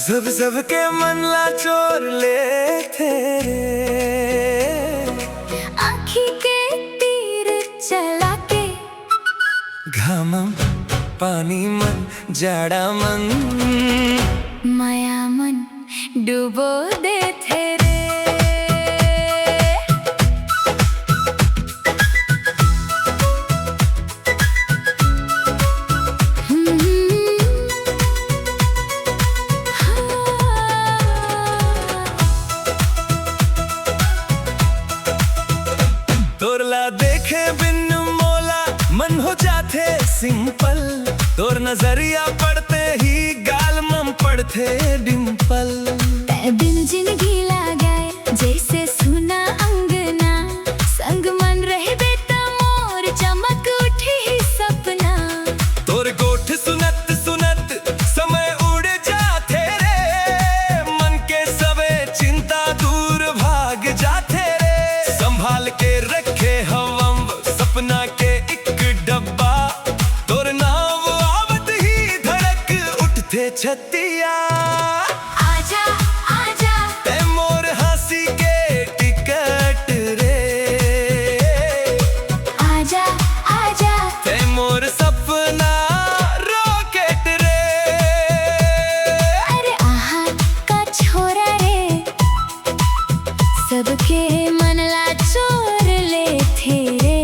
सब सब के मन ला चोर ले तेरे आँखी के तीर चला के घामम पानी मन जाड़ा मन माया मन डुबो दे तेरे तोरला देखे बिन मोला मन हो जाते सिंपल। तोर नजरिया पड़ते ही गाल मम पड़ते डिंपल। तै बिन जिंदगी लागे जैसे सुना अंगना संग मन रहे बेता मोर चमक उठी ही सपना। तोर गोठ सुनत सुनत समय उड़ जाते रे मन के सबे चिंता दूर भाग जाते रे। संभाल के रखे हवम सपना के एक डब्बा तोर नाम आवत ही धड़क उठते छतिया। आजा आजा ते मोर हंसी के टिकट रे आजा आजा ते मोर सपना रॉकेट रे। अरे आहा का छोरा रे सबके मन ला चोर ले थे रे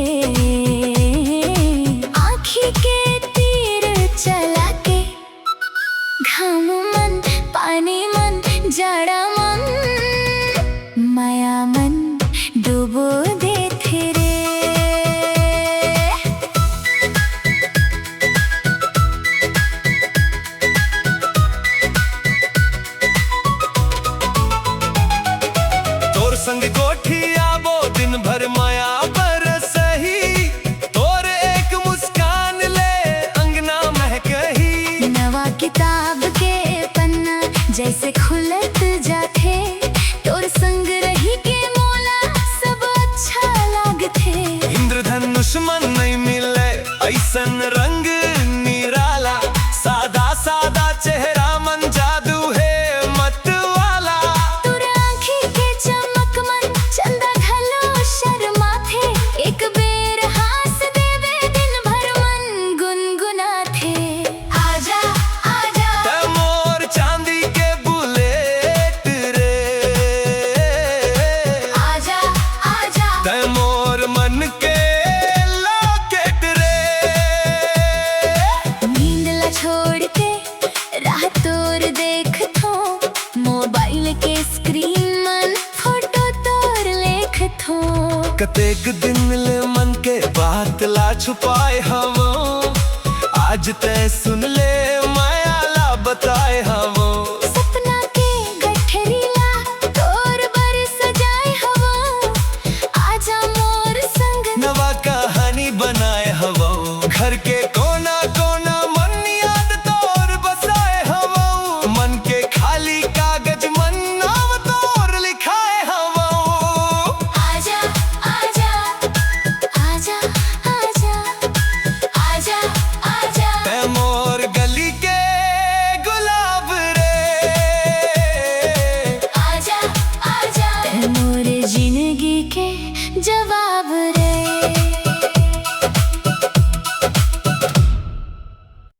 आँखी के तीर चला के घाम मन पानी मन जाड़ा मन माया मन डुबो दे थे रे। तोर संग कोठी आबो दिन भर माया पर सही। तोर एक मुस्कान ले अंगना महकही। नवा किताब के पन्ना जैसे खुलत जाते तोर संग रही के मोला सब अच्छा लागथे। इंद्रधनुष मन नहीं मिले ऐसन रंग निराला। सादा सादा चेहरा मन जादू है मत वाला। तोर आँखी के चमक मन चंदा घलो शर्मा थे एक बेर हास देवे दिन भर मन गुनगुना थे। आजा आजा ते मोर चांदी के बुलेट रे आजा आजा ते मोर मन के लॉकेट रे। नींद ला छोड़ के राह तोर देख थो मोबाइल के स्क्रीन मन फोटो तोर लेख थो। कतेक दिन ले मन के बात ला छुपाए हवो आज ते सुन ले माया ला बताए हवो। सपना के गठरी ला तोर बर सजाए हवो आजा मोर संग नवा कहानी बनाए हवो घर के